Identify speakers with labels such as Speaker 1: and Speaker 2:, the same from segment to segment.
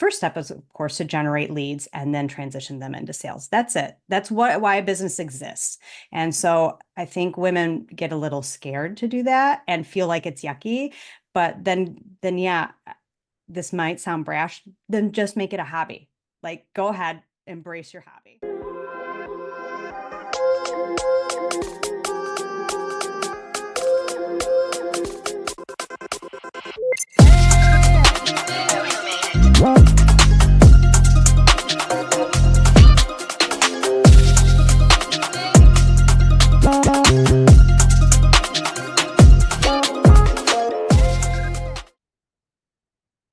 Speaker 1: first step is, of course, to generate leads and then transition them into sales. That's it. That's why a business exists. And so I think women get a little scared to do that and feel like it's yucky. But then yeah, this might sound brash. Then just make it a hobby. Like, go ahead, embrace your hobby.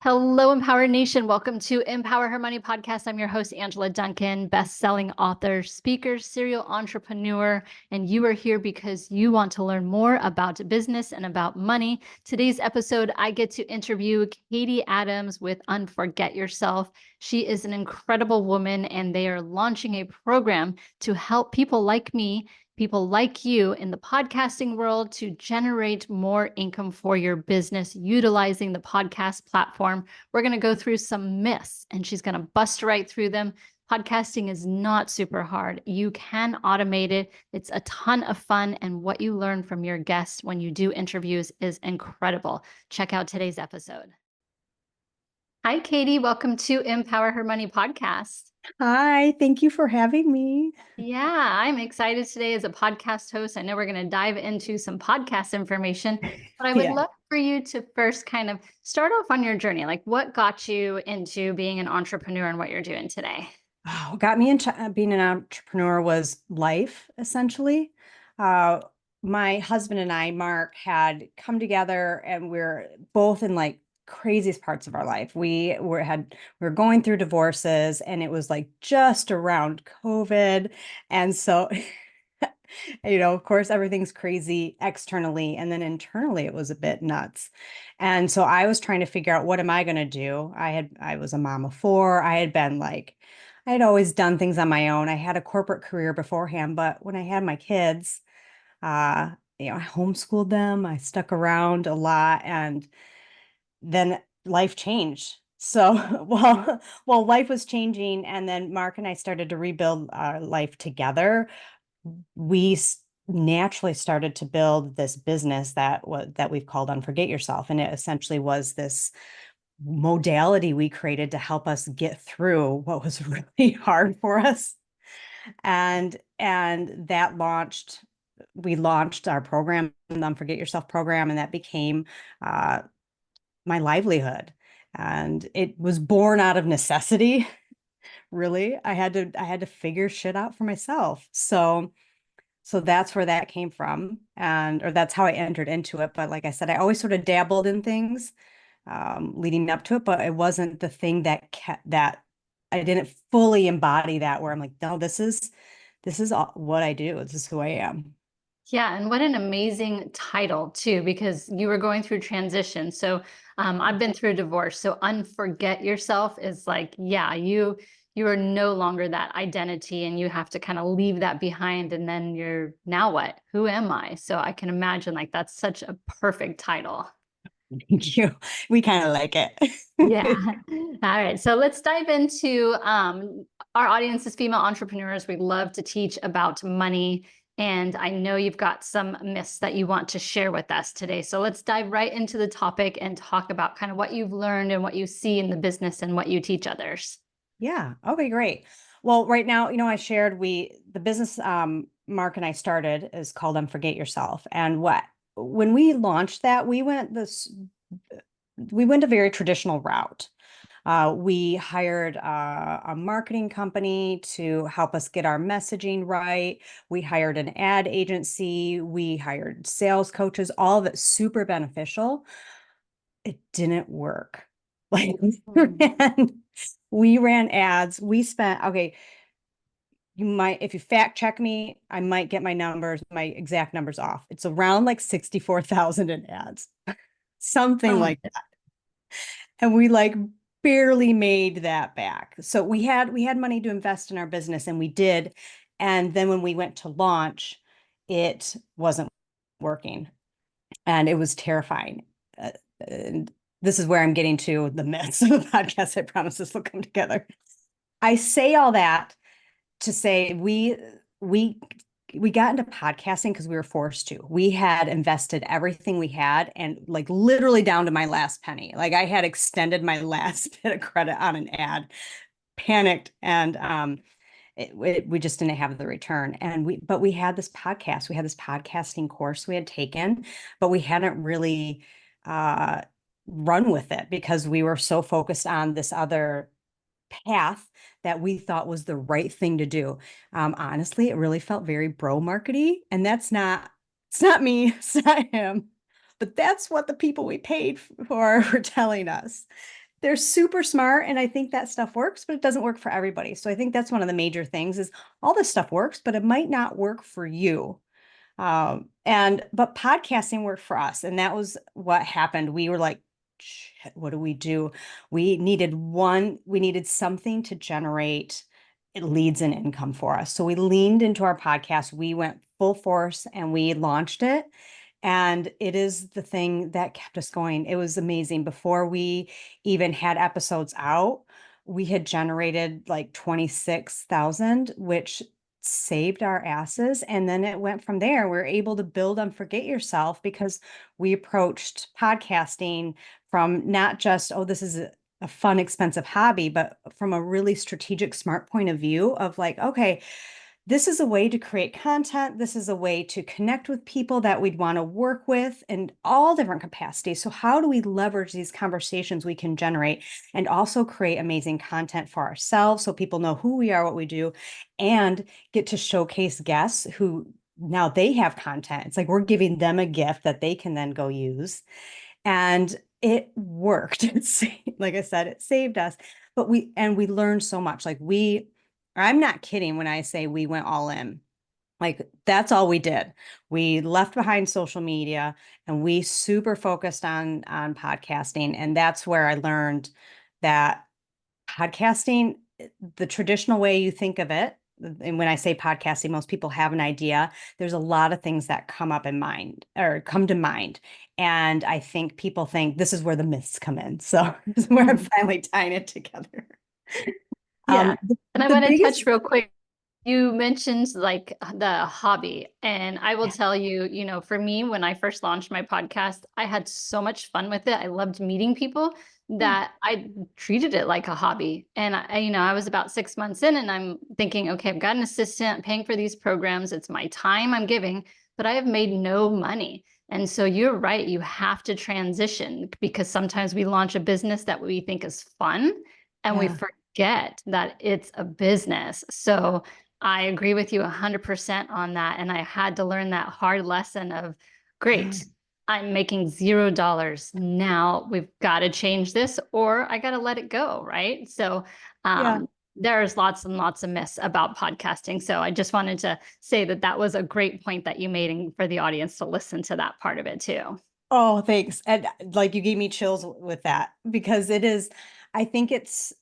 Speaker 2: Hello, Empower Nation. Welcome to Empower Her Money podcast. I'm your host, Angela Duncan, best-selling author, speaker, serial entrepreneur, and you are here because you want to learn more about business and about money. Today's episode, I get to interview Katie Adams with UnForget Yourself. She is an incredible woman, and they are launching a program to help people like me, people like you in the podcasting world to generate more income for your business utilizing the podcast platform. We're going to go through some myths and she's going to bust right through them. Podcasting is not super hard. You can automate it. It's a ton of fun. And what you learn from your guests when you do interviews is incredible. Check out today's episode. Hi, Katie. Welcome to Empower Her Money podcast.
Speaker 1: Hi, thank you for having me.
Speaker 2: Yeah, I'm excited today as a podcast host. I know we're going to dive into some podcast information, but I would love for you to first kind of start off on your journey. Like, what got you into being an entrepreneur and what you're doing today?
Speaker 1: What got me into being an entrepreneur was life, essentially. Uh, my husband and I, Mark, had come together and we're both in like craziest parts of our life. We were going through divorces and it was like just around COVID. And so, of course, everything's crazy externally. And then internally, it was a bit nuts. And so I was trying to figure out, what am I going to do? I was a mom of four. I had always done things on my own. I had a corporate career beforehand, but when I had my kids, I homeschooled them. I stuck around a lot, and then life changed. So, while life was changing, and then Mark and I started to rebuild our life together, we naturally started to build this business that we've called UnForget Yourself, and it essentially was this modality we created to help us get through what was really hard for us. And we launched our program, the UnForget Yourself program, and that became my livelihood. And it was born out of necessity. Really, I had to figure shit out for myself. So that's where that came from, or that's how I entered into it. But like I said, I always sort of dabbled in things leading up to it, but it wasn't the thing that I didn't fully embody that, where I'm like, no, this is what I do. This is who I am.
Speaker 2: Yeah, and what an amazing title too, because you were going through transition. So I've been through a divorce. So UnForget Yourself is like, yeah, you are no longer that identity and you have to kind of leave that behind. And then you're now what? Who am I? So I can imagine like that's such a perfect title.
Speaker 1: Thank you. We kind of like it.
Speaker 2: Yeah. All right. So let's dive into our audience is female entrepreneurs. We love to teach about money. And I know you've got some myths that you want to share with us today. So let's dive right into the topic and talk about kind of what you've learned and what you see in the business and what you teach others.
Speaker 1: Yeah. Okay, great. Well, right now, I shared the business Mark and I started is called UnForget Yourself. And when we launched that, we went a very traditional route. We hired a marketing company to help us get our messaging right. We hired an ad agency. We hired sales coaches, all of it super beneficial. It didn't work. Like we ran ads. We spent, okay, if you fact check me, I might get my exact numbers off. It's around like 64,000 in ads, something like that. And we like barely made that back. So we had money to invest in our business, and we did. And then when we went to launch, it wasn't working, and it was terrifying. And this is where I'm getting to the myths of the podcast. I promise this will come together. I say all that to say we we got into podcasting because we were forced to. We had invested everything we had and like literally down to my last penny. Like I had extended my last bit of credit on an ad, panicked, and we just didn't have the return. And we had this podcast. We had this podcasting course we had taken, but we hadn't really uh, run with it because we were so focused on this other path that we thought was the right thing to do. Honestly, it really felt very bro markety, and it's not me, it's not him, but that's what the people we paid for were telling us. They're super smart, and I think that stuff works, but it doesn't work for everybody. So I think that's one of the major things is all this stuff works, but it might not work for you. But podcasting worked for us, and that was what happened. We were like, shit, what do we do? We needed something to generate leads and income for us. So we leaned into our podcast. We went full force and we launched it. And it is the thing that kept us going. It was amazing. Before we even had episodes out, we had generated like 26,000, which saved our asses. And then it went from there. We're able to build UnForget Yourself because we approached podcasting from not just, oh, this is a fun, expensive hobby, but from a really strategic, smart point of view of like, okay, this is a way to create content. This is a way to connect with people that we'd want to work with in all different capacities. So how do we leverage these conversations we can generate and also create amazing content for ourselves so people know who we are, what we do, and get to showcase guests who now they have content. It's like we're giving them a gift that they can then go use. And it worked. It's like I said, it saved us. But we learned so much. I'm not kidding when I say we went all in. Like that's all we did. We left behind social media and we super focused on podcasting. And that's where I learned that podcasting, the traditional way you think of it, and when I say podcasting, most people have an idea. There's a lot of things that come up in mind or come to mind. And I think people think this is where the myths come in. So this is where I'm finally tying it together.
Speaker 2: Yeah. And I
Speaker 1: The
Speaker 2: want to
Speaker 1: biggest
Speaker 2: touch real quick. You mentioned like the hobby, and I will tell you, for me, when I first launched my podcast, I had so much fun with it. I loved meeting people
Speaker 1: Yeah.
Speaker 2: that I treated it like a hobby. And I was about 6 months in and I'm thinking, okay, I've got an assistant paying for these programs. It's my time I'm giving, but I have made no money. And so you're right. You have to transition because sometimes we launch a business that we think is fun and we
Speaker 1: Yeah.
Speaker 2: forget that it's a business. So I agree with you 100% on that. And I had to learn that hard lesson of, great, I'm making $0. Now we've got to change this or I got to let it go. Right. So
Speaker 1: Yeah.
Speaker 2: there's lots and lots of myths about podcasting. So I just wanted to say that that was a great point that you made and for the audience to listen to that part of it too.
Speaker 1: Oh, thanks. And like you gave me chills with that because I think it's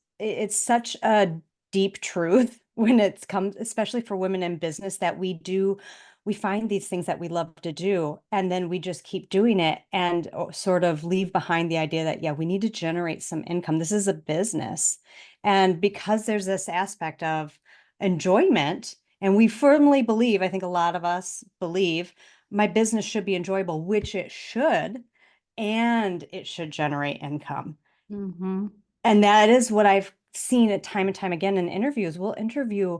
Speaker 1: such a deep truth when it's comes, especially for women in business, that we find these things that we love to do, and then we just keep doing it and sort of leave behind the idea that, yeah, we need to generate some income. This is a business. And because there's this aspect of enjoyment, and we firmly believe, I think a lot of us believe my business should be enjoyable, which it should, and it should generate income.
Speaker 2: Mm-hmm.
Speaker 1: And that is what I've seen it time and time again in interviews. We'll interview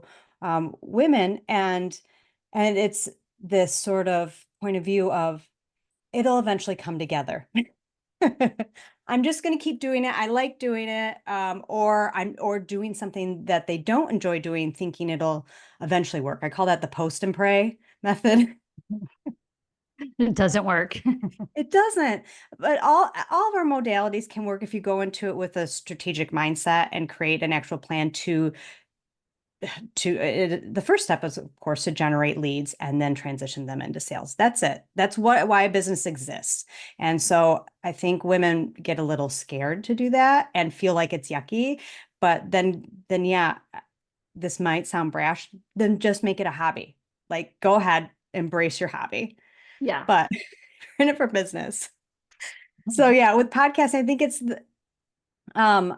Speaker 1: women, and it's this sort of point of view of it'll eventually come together. I'm just going to keep doing it. I like doing it, or doing something that they don't enjoy doing, thinking it'll eventually work. I call that the post and pray method.
Speaker 2: It doesn't work.
Speaker 1: It doesn't, but all of our modalities can work if you go into it with a strategic mindset and create an actual plan the first step is of course to generate leads and then transition them into sales. That's it. That's why a business exists. And so I think women get a little scared to do that and feel like it's yucky, but then yeah, this might sound brash, then just make it a hobby. Like go ahead, embrace your hobby.
Speaker 2: Yeah.
Speaker 1: But in it for business. So yeah, with podcasts, I think it's um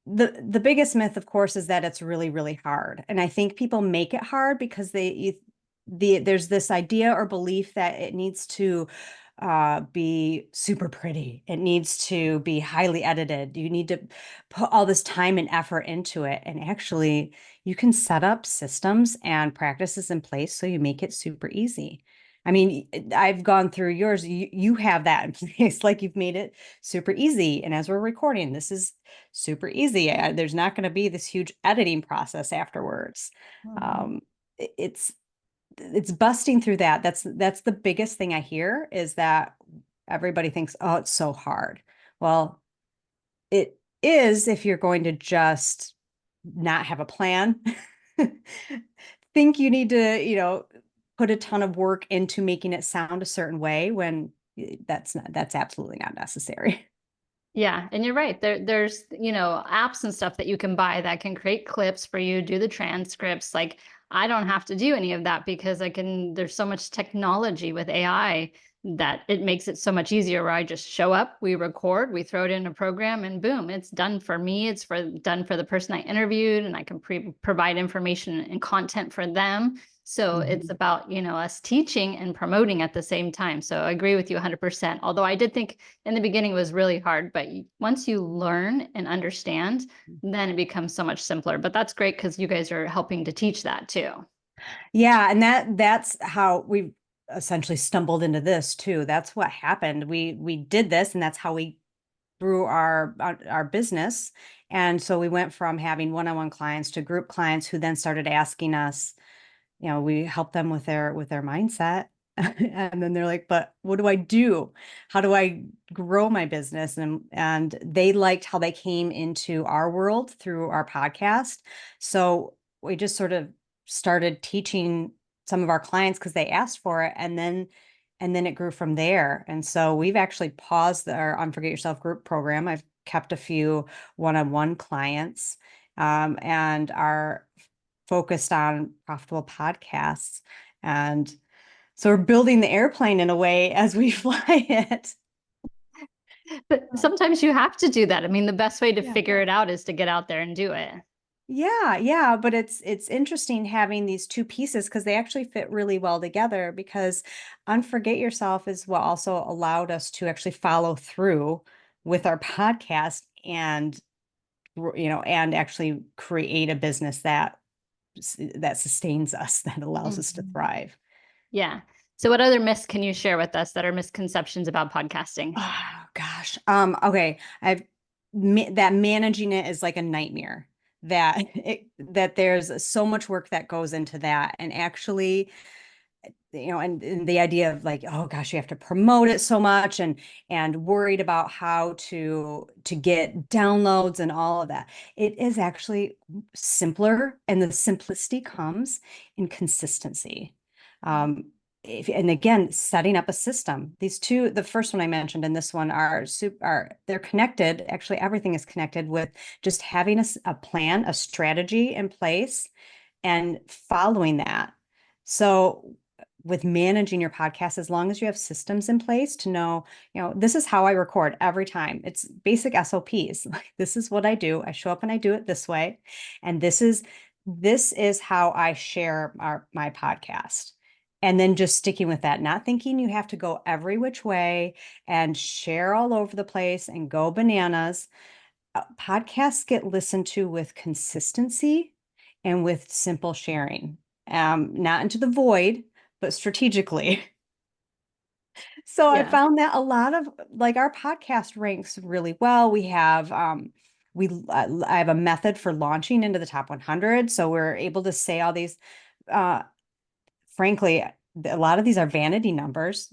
Speaker 1: the biggest myth, of course, is that it's really, really hard. And I think people make it hard because there's this idea or belief that it needs to be super pretty. It needs to be highly edited. You need to put all this time and effort into it. And actually, you can set up systems and practices in place so you make it super easy. I mean, I've gone through yours. You have that in place, like you've made it super easy. And as we're recording, this is super easy. There's not going to be this huge editing process afterwards.
Speaker 2: Mhm.
Speaker 1: Um, it's busting through that. That's the biggest thing I hear is that everybody thinks, oh, it's so hard. Well, it is if you're going to just not have a plan. Think you need to, put a ton of work into making it sound a certain way when that's absolutely not necessary.
Speaker 2: Yeah, and you're right. There's, apps and stuff that you can buy that can create clips for you, do the transcripts. Like I don't have to do any of that because there's so much technology with AI that it makes it so much easier where I just show up, we record, we throw it in a program and boom, it's done for me. It's done for the person I interviewed and I can provide information and content for them. So it's
Speaker 1: Mhm.
Speaker 2: about, us teaching and promoting at the same time. So I agree with you 100%. Although I did think in the beginning it was really hard, but once you learn and understand, then it becomes so much simpler. But that's great because you guys are helping to teach that too.
Speaker 1: Yeah, and that's how we essentially stumbled into this too. That's what happened. We did this, and that's how we grew our business. And so we went from having one-on-one clients to group clients who then started asking us, we help them with their mindset. And then they're like, but what do I do? How do I grow my business? And they liked how they came into our world through our podcast. So we just sort of started teaching some of our clients because they asked for it. And then it grew from there. And so we've actually paused our Unforget Yourself group program. I've kept a few one-on-one clients, and are focused on profitable podcasts. And so we're building the airplane in a way as we fly it.
Speaker 2: But sometimes you have to do that. I mean, the best way to
Speaker 1: Yeah.
Speaker 2: figure it out is to get out there and do it.
Speaker 1: Yeah, yeah, but it's interesting having these two pieces because they actually fit really well together because Unforget Yourself is what also allowed us to actually follow through with our podcast and actually create a business that sustains us, that allows us to
Speaker 2: Mhm.
Speaker 1: thrive.
Speaker 2: Yeah. So what other myths can you share with us that are misconceptions about podcasting?
Speaker 1: Oh gosh. Okay. That managing it is like a nightmare. That there's so much work that goes into that. And actually, and the idea of like, oh gosh, you have to promote it so much and worried about how to get downloads and all of that. It is actually simpler, and the simplicity comes in consistency. Um, and again, setting up a system. These two, the first one I mentioned and this one they're connected. Actually, everything is connected with just having a plan, a strategy in place and following that. So with managing your podcast, as long as you have systems in place to know, this is how I record every time. It's basic SOPs. Like this is what I do. I show up and I do it this way. And this is how I share my podcast. And then just sticking with that, not thinking you have to go every which way and share all over the place and go bananas. Podcasts get listened to with consistency and with simple sharing, not into the void, but strategically. So I
Speaker 2: Yeah.
Speaker 1: found that a lot of like our podcast ranks really well. We have I have a method for launching into the top 100, so we're able to say all these. Uh, Frankly, a lot of these are vanity numbers,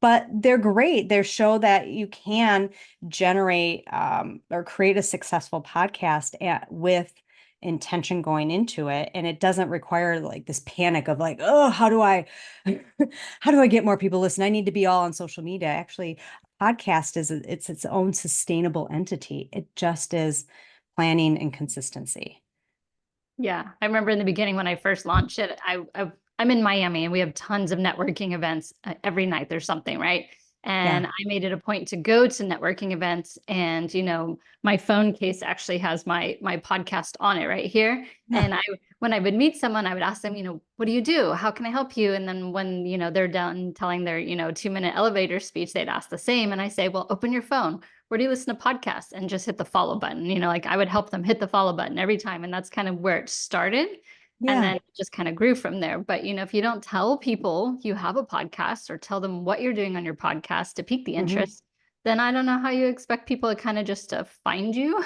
Speaker 1: but they're great. They show that you can generate or create a successful podcast with intention going into it, and it doesn't require like this panic of like, oh, how do I, how do I get more people listen? I need to be all on social media. Actually, podcast it's its own sustainable entity. It just is planning and consistency.
Speaker 2: Yeah. I remember in the beginning when I first launched it, I'm in Miami and we have tons of networking events every night. There's something, right? And
Speaker 1: Yeah.
Speaker 2: I made it a point to go to networking events. And, my phone case actually has my podcast on it right here.
Speaker 1: Yeah.
Speaker 2: And when I would meet someone, I would ask them, what do you do? How can I help you? And then when, they're done telling their, 2-minute elevator speech, they'd ask the same. And I say, well, open your phone. Where do you listen to podcasts? And just hit the follow button. Like I would help them hit the follow button every time. And that's kind of where it started. And
Speaker 1: Yeah.
Speaker 2: then it just kind of grew from there. But, if you don't tell people you have a podcast or tell them what you're doing on your podcast to pique the
Speaker 1: Mhm.
Speaker 2: interest, then I don't know how you expect people to kind of just to find you.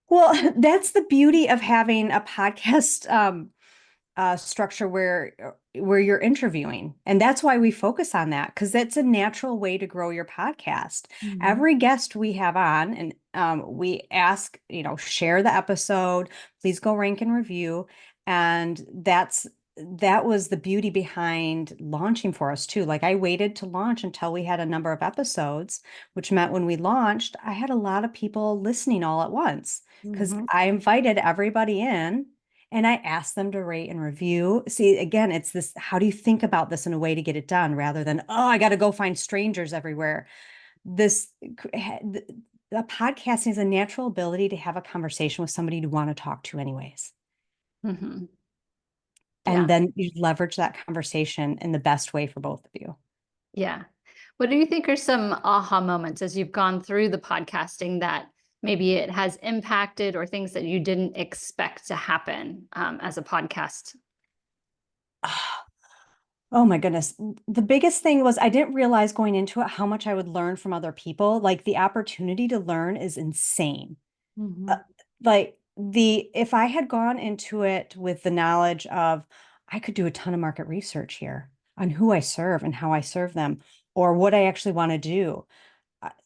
Speaker 1: Well, that's the beauty of having a podcast structure where you're interviewing, and that's why we focus on that, because that's a natural way to grow your podcast.
Speaker 2: Mhm.
Speaker 1: Every guest we have on, and we ask, share the episode, please go rank and review, and that was the beauty behind launching for us too. Like I waited to launch until we had a number of episodes, which meant when we launched, I had a lot of people listening all at once because
Speaker 2: Mhm.
Speaker 1: I invited everybody in and I asked them to rate and review. See, again, it's this, how do you think about this in a way to get it done rather than, oh, I got to go find strangers everywhere. This, the podcasting is a natural ability to have a conversation with somebody you want to talk to anyways.
Speaker 2: Mhm.
Speaker 1: And
Speaker 2: Yeah.
Speaker 1: then you leverage that conversation in the best way for both of you.
Speaker 2: Yeah. What do you think are some aha moments as you've gone through the podcasting that maybe it has impacted or things that you didn't expect to happen as a podcast?
Speaker 1: Oh my goodness. The biggest thing was I didn't realize going into it how much I would learn from other people. Like the opportunity to learn is insane. Uh,
Speaker 2: Mhm.
Speaker 1: like if I had gone into it with the knowledge of I could do a ton of market research here on who I serve and how I serve them or what I actually want to do,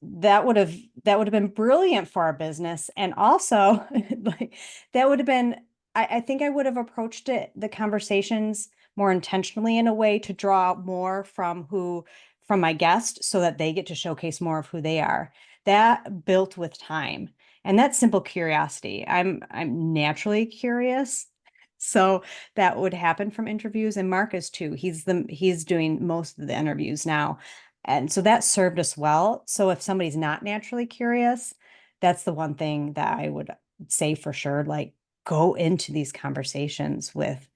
Speaker 1: that would have been brilliant for our business. And also like that would have been, I think I would have approached the conversations more intentionally in a way to draw out more from my guest so that they get to showcase more of who they are. That built with time. And that's simple curiosity. I'm naturally curious. So that would happen from interviews, and Marcus too. He's doing most of the interviews now. And so that served us well. So if somebody's not naturally curious, that's the one thing that I would say for sure. Like go into these conversations with,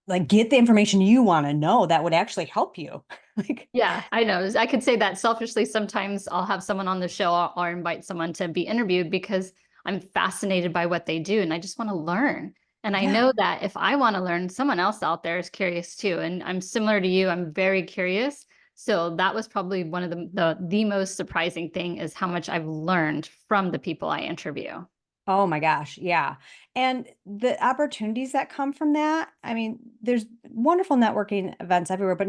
Speaker 1: like, get the information you want to know that would actually help you. Like,
Speaker 2: Yeah, I know. I could say that selfishly. Sometimes I'll have someone on the show or invite someone to be interviewed because I'm fascinated by what they do and I just want to learn. And I
Speaker 1: yeah.
Speaker 2: know that if I want to learn, someone else out there is curious too. And I'm similar to you. I'm very curious. So that was probably one of the most surprising thing is how much I've learned from the people I interview.
Speaker 1: Oh my gosh, yeah. And the opportunities that come from that, I mean, there's wonderful networking events everywhere, but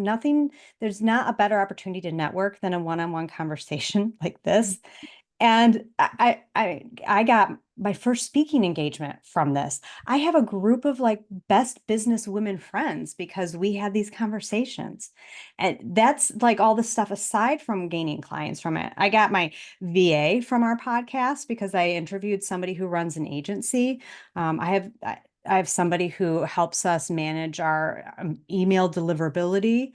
Speaker 1: there's not a better opportunity to network than a one-on-one conversation like this. And I got my first speaking engagement from this. I have a group of like best business women friends because we had these conversations. And that's like all the stuff aside from gaining clients from it. I got my VA from our podcast because I interviewed somebody who runs an agency. I have somebody who helps us manage our email deliverability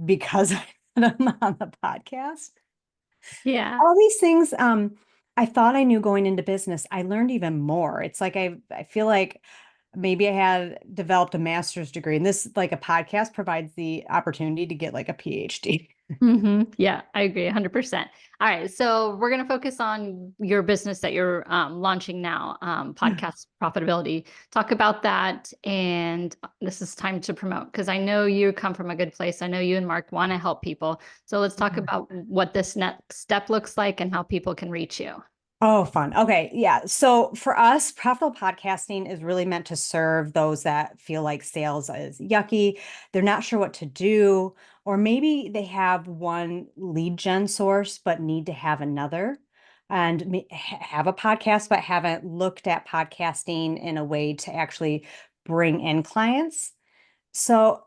Speaker 1: because I'm on the podcast.
Speaker 2: Yeah.
Speaker 1: All these things, I thought I knew going into business. I learned even more. It's like I feel like maybe I had developed a master's degree, and this, like a podcast, provides the opportunity to get like a PhD.
Speaker 2: Yeah, I agree 100%. All right. So we're going to focus on your business that you're launching now,
Speaker 1: Yeah.
Speaker 2: podcast profitability. Talk about that. And this is time to promote because I know you come from a good place. I know you and Mark want to help people. So let's talk about what this next step looks like and how people can reach you.
Speaker 1: Oh, fun. Okay. Yeah. So for us, profitable podcasting is really meant to serve those that feel like sales is yucky. They're not sure what to do, or maybe they have one lead gen source, but need to have another and have a podcast, but haven't looked at podcasting in a way to actually bring in clients. So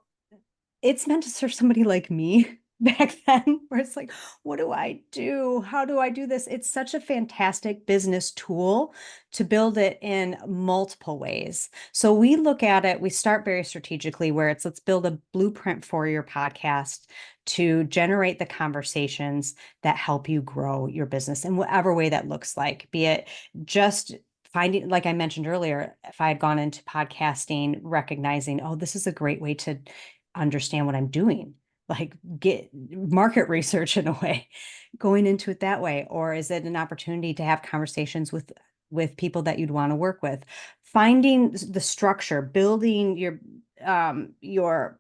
Speaker 1: it's meant to serve somebody like me. back then, where it's like, what do I do? How do I do this? It's such a fantastic business tool to build it in multiple ways. So we look at it, we start very strategically where it's let's build a blueprint for your podcast to generate the conversations that help you grow your business in whatever way that looks like, be it just finding, like I mentioned earlier, if I had gone into podcasting, recognizing, oh, this is a great way to understand what I'm doing, like get market research in a way, going into it that way. Or is it an opportunity to have conversations with people that you'd want to work with, finding the structure, building your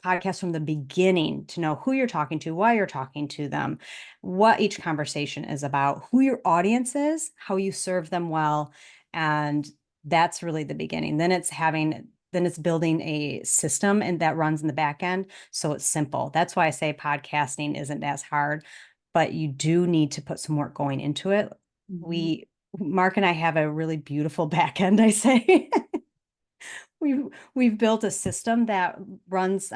Speaker 1: podcast from the beginning to know who you're talking to, why you're talking to them, what each conversation is about, who your audience is, how you serve them well. And that's really the beginning. Then it's building a system and that runs in the back end. So it's simple. That's why I say podcasting isn't as hard, but you do need to put some work going into it.
Speaker 2: Mhm.
Speaker 1: Mark and I have a really beautiful back end, I say. We've built a system that runs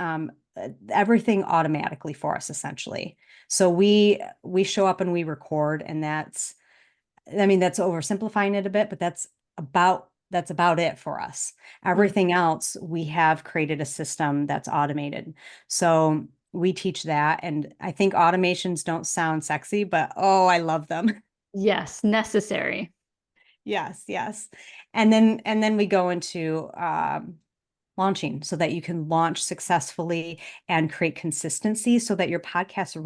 Speaker 1: everything automatically for us, essentially. So we show up and we record, and that's oversimplifying it a bit, but that's about it for us.
Speaker 2: Mm.
Speaker 1: Everything else, we have created a system that's automated. So we teach that. And I think automations don't sound sexy, but oh, I love them.
Speaker 2: Yes, necessary.
Speaker 1: Yes, yes. And then we go into launching so that you can launch successfully and create consistency so that your podcast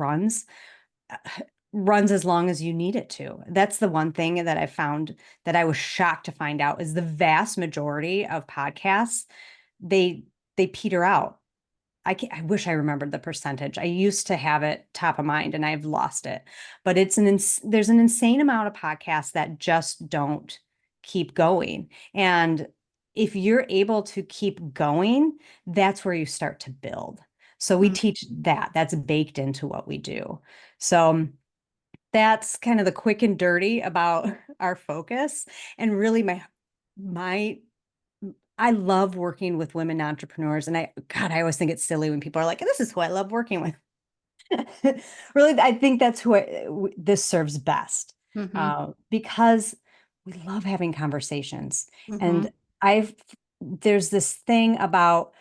Speaker 1: uh, runs as long as you need it to. That's the one thing that I found that I was shocked to find out is the vast majority of podcasts, they they peter out. I wish I remembered the percentage. I used to have it top of mind and I've lost it. But there's an insane amount of podcasts that just don't keep going. And if you're able to keep going, that's where you start to build. So we
Speaker 2: Mm.
Speaker 1: teach that. That's baked into what we do. So that's kind of the quick and dirty about our focus. And really my I love working with women entrepreneurs. And I always think it's silly when people are like, this is who I love working with. Really, I think that's this serves best
Speaker 2: Mhm.
Speaker 1: because we love having conversations.
Speaker 2: Mhm.
Speaker 1: And there's this thing about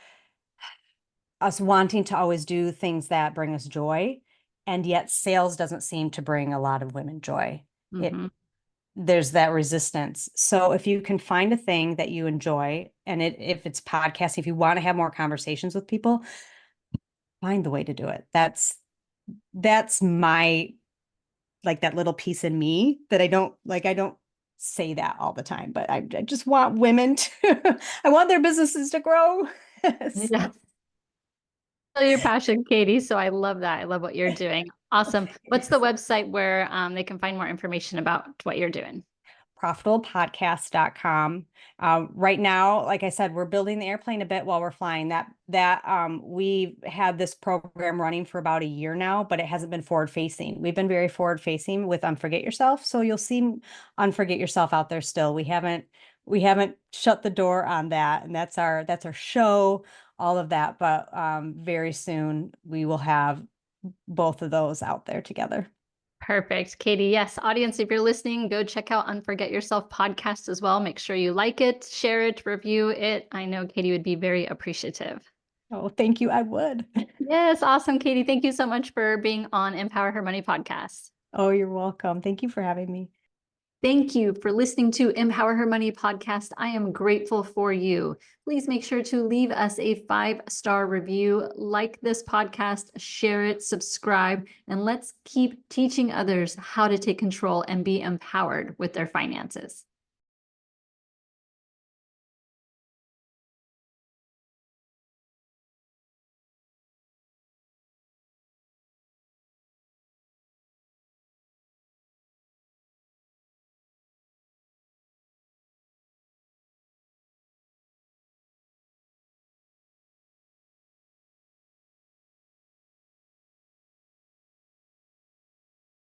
Speaker 1: us wanting to always do things that bring us joy. And yet sales doesn't seem to bring a lot of women joy. It
Speaker 2: Mhm.
Speaker 1: There's that resistance. So if you can find a thing that you enjoy, and if it's podcasting, if you want to have more conversations with people, find the way to do it. That's my like that little piece in me that I don't say that all the time, but I just want women to I want their businesses to grow.
Speaker 2: Yeah.
Speaker 1: So
Speaker 2: Feel your passion, Katie. So I love that. I love what you're doing. Awesome. What's the website where they can find more information about what you're doing?
Speaker 1: profitablepodcast.com. Right now, like I said, we're building the airplane a bit while we're flying. We've had this program running for about a year now, but it hasn't been forward facing. We've been very forward facing with Unforget Yourself. So you'll see Unforget Yourself out there still. We haven't shut the door on that. And that's our show, all of that. But very soon we will have both of those out there together.
Speaker 2: Perfect. Katie, yes, audience, if you're listening, go check out Unforget Yourself podcast as well. Make sure you like it, share it, review it. I know Katie would be very appreciative.
Speaker 1: Oh, thank you. I would.
Speaker 2: Yes, awesome, Katie. Thank you so much for being on Empower Her Money podcast.
Speaker 1: Oh, you're welcome. Thank you for having me.
Speaker 2: Thank you for listening to Empower Her Money podcast. I am grateful for you. Please make sure to leave us a 5-star review, like this podcast, share it, subscribe, and let's keep teaching others how to take control and be empowered with their finances.